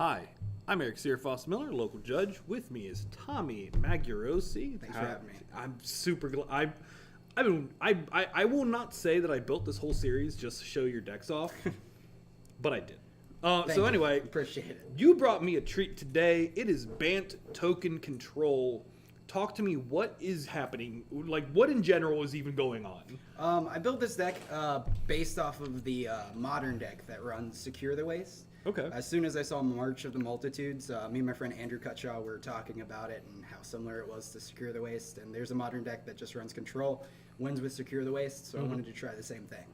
Hi, I'm Eric Searfoss Miller, local judge. With me is Tommy Magyarosi. Thanks for having me. I'm super glad. I will not say that I built this whole series just to show your decks off, but I did. So anyway, appreciate it. You brought me a treat today. It is Bant token control. Talk to me. What is happening? Like, what in general is even going on? I built this deck based off of the modern deck that runs Secure the Waste. Okay. As soon as I saw March of the Multitudes, me and my friend Andrew Cutshaw were talking about it and how similar it was to Secure the Waste. And there's a modern deck that just runs Control, wins with Secure the Waste, so I wanted to try the same thing.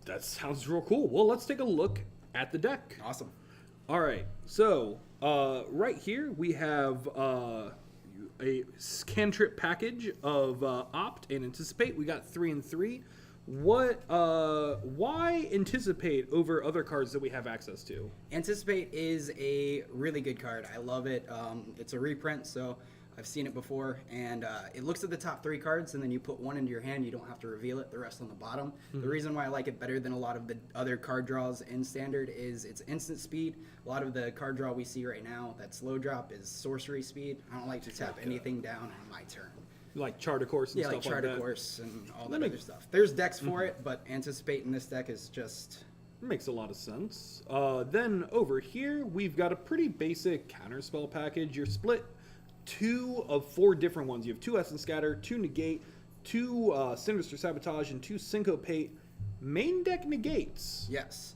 That sounds real cool. Well, let's take a look at the deck. Awesome. All right, so right here we have a cantrip package of Opt and Anticipate. We got 3 and 3. Why Anticipate over other cards that we have access to? Anticipate is a really good card. I love it. It's a reprint, so I've seen it before, and it looks at the top 3 cards, and then you put one into your hand. You don't have to reveal it. The rest on the bottom. The reason why I like it better than a lot of the other card draws in Standard is it's instant speed. A lot of the card draw we see right now, that slow drop, is sorcery speed. I don't like to tap anything down on my turn. Like Chart a Course and stuff like that? Yeah, like Chart a Course and all that other stuff. There's decks for it, but Anticipate in this deck is just... Makes a lot of sense. Then over here, we've got a pretty basic counterspell package. You're split 2 of 4 different ones. You have 2 Essence Scatter, 2 Negate, 2 Sinister Sabotage, and 2 Syncopate. Main deck negates. Yes.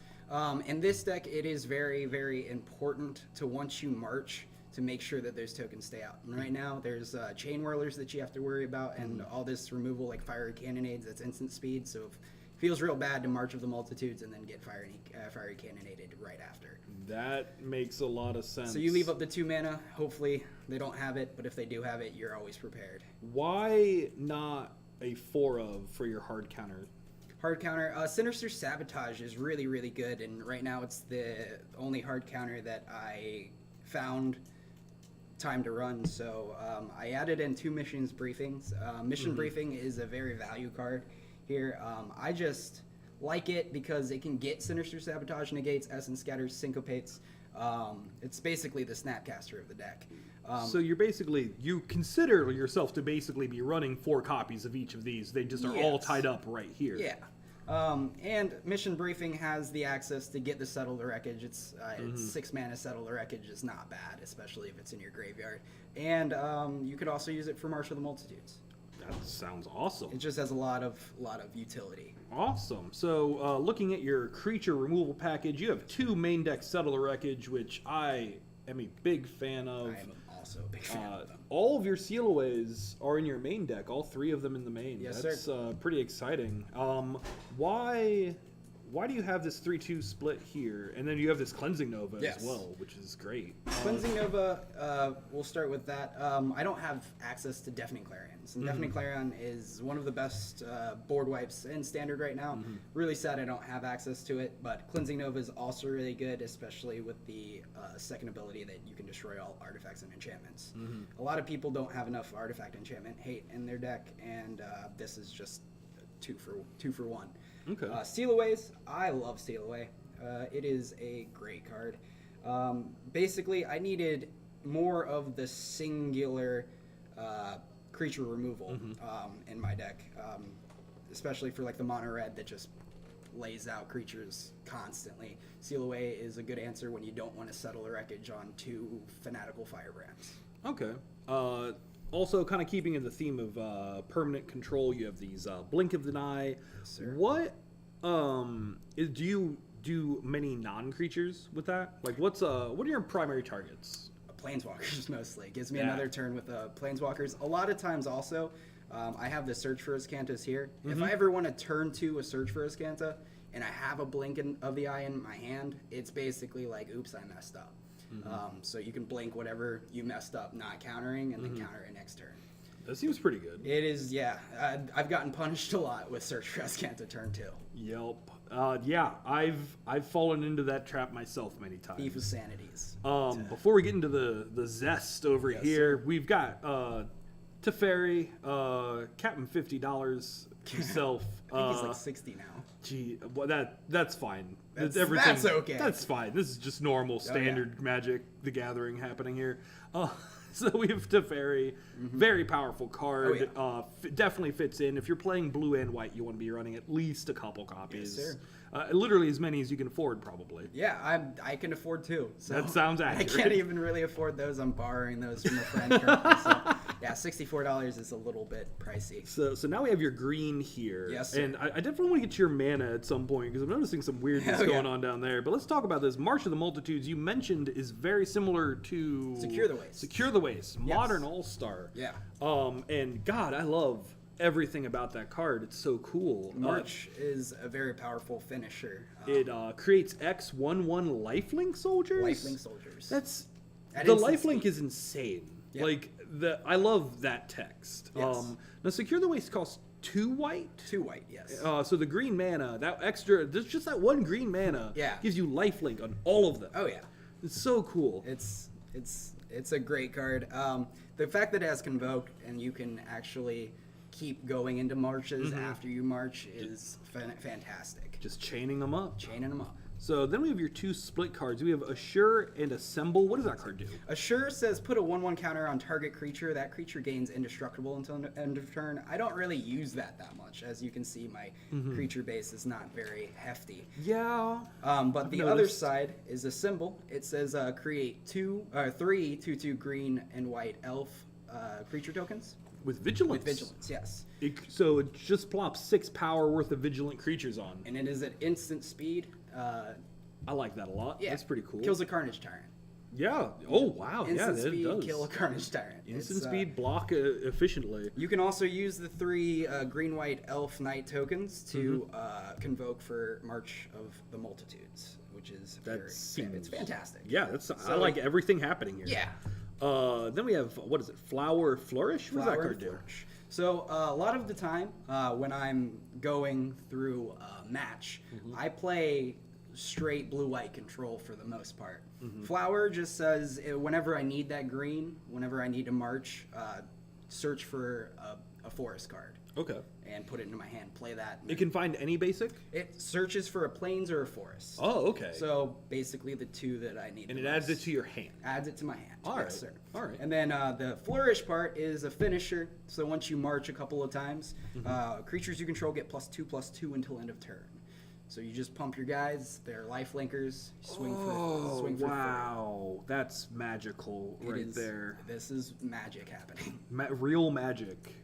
In this deck, it is very, very important to, once you march, to make sure that those tokens stay out. And right now, there's Chain Whirlers that you have to worry about, and all this removal like Fiery Cannonades, that's instant speed, so it feels real bad to March of the Multitudes and then get Fiery Cannonaded right after. That makes a lot of sense. So you leave up the 2 mana, hopefully they don't have it, but if they do have it, you're always prepared. Why not a 4 of for your hard counter? Hard counter, Sinister Sabotage is really, really good, and right now it's the only hard counter that I found time to run, so I added in 2 missions briefings. Mission briefing is a very value card here. I just like it because it can get Sinister Sabotage, negates, Essence Scatters, Syncopates. It's basically the Snapcaster of the deck. So you consider yourself to basically be running 4 copies of each of these. They just are all tied up right here. Yeah. And Mission Briefing has the access to get the Settle the Wreckage. It's 6 mana Settle the Wreckage is not bad, especially if it's in your graveyard. And you could also use it for March of the Multitudes. That sounds awesome. It just has a lot of utility. Awesome. So looking at your creature removal package, you have 2 main deck Settle the Wreckage, which I am a big fan of. I am also a big fan of them. All of your Sealaways are in your main deck, all 3 of them in the main. Yes, That's pretty exciting. Why do you have this 3-2 split here? And then you have this Cleansing Nova as well, which is great. Cleansing Nova, we'll start with that. I don't have access to Deafening Clarions. And Deafening Clarion is one of the best board wipes in Standard right now. Really sad I don't have access to it, but Cleansing Nova is also really good, especially with the second ability that you can destroy all artifacts and enchantments. A lot of people don't have enough artifact enchantment hate in their deck, and this is just 2 for 1. Okay. Stealaways, I love Stealaway. It is a great card. Basically, I needed more of the singular creature removal in my deck, especially for like the mono red that just lays out creatures constantly. Stealaway is a good answer when you don't want to settle a wreckage on 2 fanatical Firebrands. Okay. Also, kind of keeping in the theme of permanent control, you have these Blink of the Eye. Yes, sir. What do you do many non-creatures with that? Like, what are your primary targets? Planeswalkers mostly. Gives me another turn with Planeswalkers. A lot of times also, I have the Search for Azcantas here. If I ever want to turn to a Search for Azcanta and I have a Blink of the Eye in my hand, it's basically like, oops, I messed up. So you can blink whatever you messed up not countering and then counter it next turn. That seems pretty good. It is, yeah. I've gotten punished a lot with Search for Azcanta turn 2. Yep. Yeah, I've fallen into that trap myself many times. Thief of Sanities. Before we get into the zest over here, we've got Teferi, Captain $50 himself. I think he's like 60 now. Gee, well, that's fine. That's okay. That's fine. This is just normal, standard Magic the Gathering happening here. So we have Teferi, very powerful card. Definitely fits in. If you're playing blue and white, you want to be running at least a couple copies. Yes, sir. Literally as many as you can afford, probably. Yeah, I can afford 2. So that sounds accurate. I can't even really afford those. I'm borrowing those from a friend currently. So yeah, $64 is a little bit pricey. So now we have your green here. Yes, sir. And I definitely want to get your mana at some point because I'm noticing some weirdness going on down there. But let's talk about this. March of the Multitudes, you mentioned, is very similar to Secure the Waste. Secure the Waste, Modern All-Star. Yeah. And God, I love everything about that card. It's so cool. March is a very powerful finisher. It creates X/1/1 lifelink soldiers. Lifelink soldiers. That's At the instant lifelink speed. is insane. Yeah. Like I love that text. Yes. Now Secure the Waste costs 2 white. 2 white, yes. So the green mana, that extra, there's just that one green mana, gives you lifelink on all of them. Oh yeah, it's so cool. It's a great card. The fact that it has Convoke and you can actually keep going into marches after you march is fantastic. Just chaining them up. Chaining them up. So then we have your 2 split cards. We have Assure and Assemble. What does that card do? Assure says put a 1/1 counter on target creature. That creature gains indestructible until end of turn. I don't really use that much. As you can see, my creature base is not very hefty. Yeah. But the other side is a symbol. It says create 3 2/2 green and white elf creature tokens. With Vigilance? With Vigilance, yes. So it just plops 6 power worth of Vigilant creatures on. And it is at instant speed. I like that a lot. Yeah. That's pretty cool. Kills a Carnage Tyrant. Yeah. Oh, wow. Instant speed, it does. kill a Carnage Tyrant. Instant speed, block efficiently. You can also use the 3 green-white elf knight tokens to convoke for March of the Multitudes, which is it's fantastic. Yeah, I like everything happening here. Yeah. Then we have, what is it, Flower Flourish? What does that card do? So a lot of the time when I'm going through a match, I play straight blue-white control for the most part. Flower just says whenever I need that green, whenever I need to march, search for a forest card. Okay. And put it into my hand, play that. It can find any basic? It searches for a plains or a forest. Oh, okay. So basically the 2 that I need. And it adds it to your hand. Adds it to my hand. All right. Yes, sir. All right. And then the flourish part is a finisher. So once you march a couple of times, creatures you control get +2/+2 until end of turn. So you just pump your guys. They're life linkers. Swing for wow. That's magical there. This is magic happening. Real magic.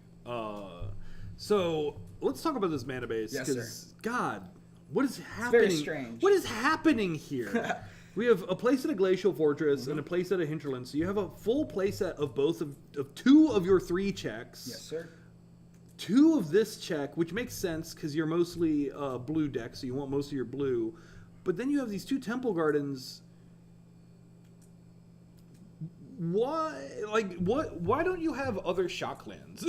So let's talk about this mana base. Yes, sir. God, what is happening? It's very strange. What is happening here? We have a playset of Glacial Fortress and a playset of Hinterland. So you have a full playset of both of 2 of your 3 checks. Yes, sir. 2 of this check, which makes sense because you're mostly blue deck, so you want most of your blue. But then you have these 2 Temple Gardens. Why? Why don't you have other shock lands?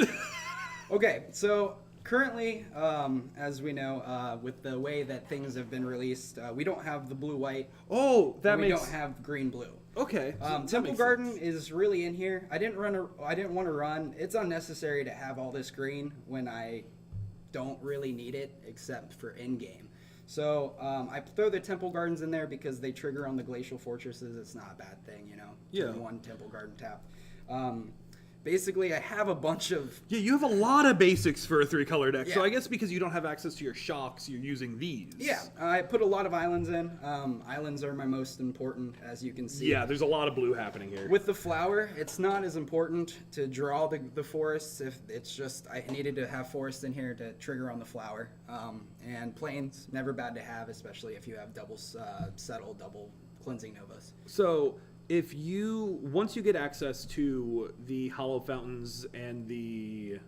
Okay, so currently, as we know, with the way that things have been released, we don't have the blue-white. Oh, that we makes. don't have green-blue. Okay. Temple Garden is really in here. I didn't want to run. It's unnecessary to have all this green when I don't really need it, except for in-game. So I throw the Temple Gardens in there because they trigger on the Glacial Fortresses. It's not a bad thing, you know. Yeah. 1 Temple Garden tap. Basically, I have a bunch of... Yeah, you have a lot of basics for a 3-color deck. Yeah. So I guess because you don't have access to your shocks, you're using these. Yeah, I put a lot of islands in. Islands are my most important, as you can see. Yeah, there's a lot of blue happening here. With the flower, it's not as important to draw the forests. If it's just, I needed to have forest in here to trigger on the flower. And plains, never bad to have, especially if you have double settle, double cleansing novas. So... once you get access to the Hollow Fountains and the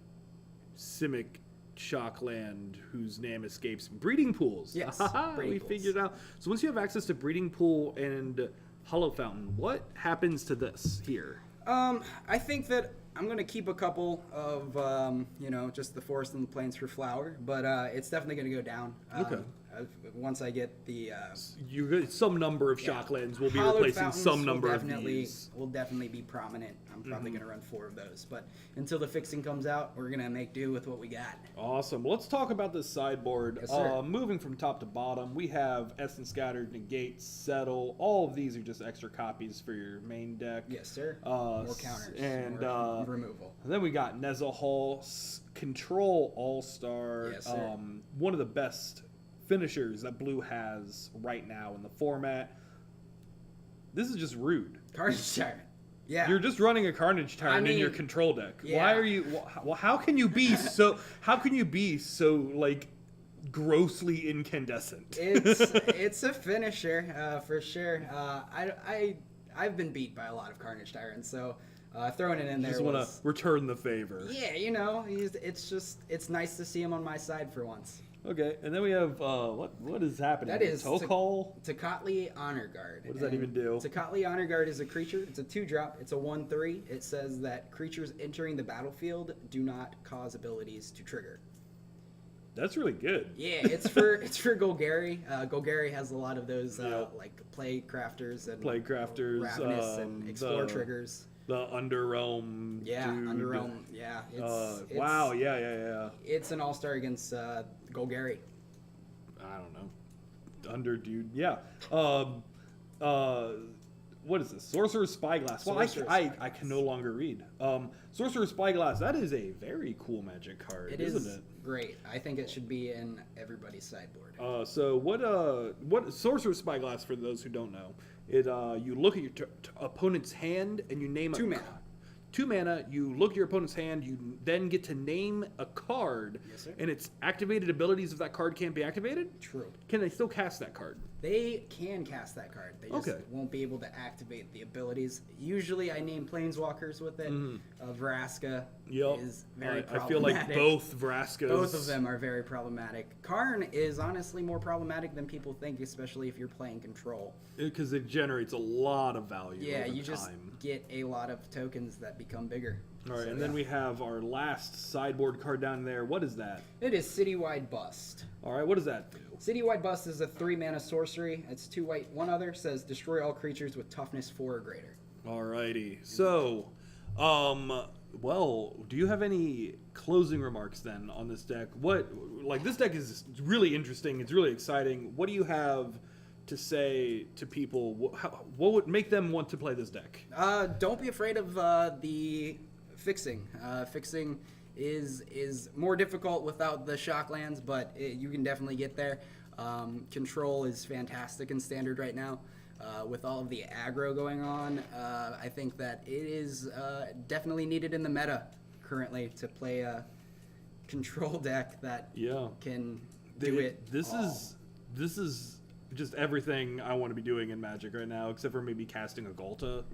Simic Shockland, whose name escapes, Breeding Pools. Yes, we figured it out. So once you have access to Breeding Pool and Hollow Fountain, what happens to this here? I think that I'm going to keep a couple of, just the forest and the plains for flower, but it's definitely going to go down. Okay. Once I get the You get some number of Shocklands will be hollowed replacing fountains some number will of definitely, these. will definitely be prominent. I'm probably going to run 4 of those. But until the fixing comes out, we're going to make do with what we got. Awesome. Let's talk about this sideboard. Yes, sir. Moving from top to bottom, we have Essence Scattered, Negate, Settle. All of these are just extra copies for your main deck. Yes, sir. More counters. And more removal. then we got Nezza Hall, Control All-Star. Yes, sir. One of the best finishers that Blue has right now in the format. This is just rude. Carnage Tyrant. Yeah. You're just running a Carnage Tyrant in your control deck. Yeah. Why are you? Well, how can you be so? How can you be so like grossly incandescent? It's a finisher for sure. I've been beat by a lot of Carnage Tyrants, so throwing it in there Just want to was, return the favor. yeah, you know, it's nice to see him on my side for once. Okay, and then we have what is happening? That is Tokal. Tocatli Honor Guard. What does that even do? Tocatli Honor Guard is a creature. It's a 2-drop. It's a 1/3. It says that creatures entering the battlefield do not cause abilities to trigger. That's really good. Yeah, it's for Golgari. Golgari has a lot of those Yep. like play crafters and Ravenous, and explore triggers. The Underrealm. Yeah, dude. Underrealm. Yeah, it's Wow. Yeah. It's an all-star against Golgari. I don't know. Under dude. Yeah. What is this? Sorcerer's Spyglass. Well, Sorcerer's I Spyglass. can no longer read. Sorcerer's Spyglass. That is a very cool Magic card, It isn't is it? great. I think it should be in everybody's sideboard. So what Sorcerer's Spyglass, for those who don't know, it you look at your opponent's hand and you name 2 mana. 2 mana. You look at your opponent's hand. You then get to name a card. Yes, sir. And its activated abilities, if that card can't be activated, True. can they still cast that card? They can cast that card. They just Okay. won't be able to activate the abilities. Usually, I name planeswalkers with it. Vraska Yep. is very I problematic. feel like both Vraskas. Both of them are very problematic. Karn is honestly more problematic than people think, especially if you're playing control. Because it generates a lot of value. Yeah, over you just time. get a lot of tokens that become bigger. All right, So, and then yeah. we have our last sideboard card down there. What is that? It is Citywide Bust. All right, what does that do? Citywide Bust is a 3-mana sorcery. It's 2 white, 1 other. Says destroy all creatures with toughness 4 or greater. Alrighty. So, well, do you have any closing remarks then on this deck? This deck is really interesting. It's really exciting. What do you have to say to people? What would make them want to play this deck? Don't be afraid of the fixing. Fixing is more difficult without the Shocklands, but you can definitely get there. Control is fantastic in Standard right now. With all of the aggro going on, I think that it is definitely needed in the meta currently to play a control deck that can do it. This is just everything I want to be doing in Magic right now, except for maybe casting a Ghalta.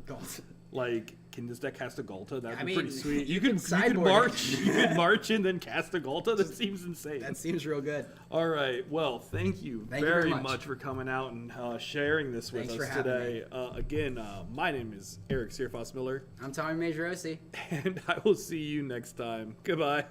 Like, can this deck cast a Ghalta? That'd be pretty sweet. You could march and then cast a Ghalta. That seems insane. That seems real good. All right. Well, thank you very much for coming out and sharing this with us today. Again, my name is Eric Searfoss Miller. I'm Tommy Magyarosi. And I will see you next time. Goodbye.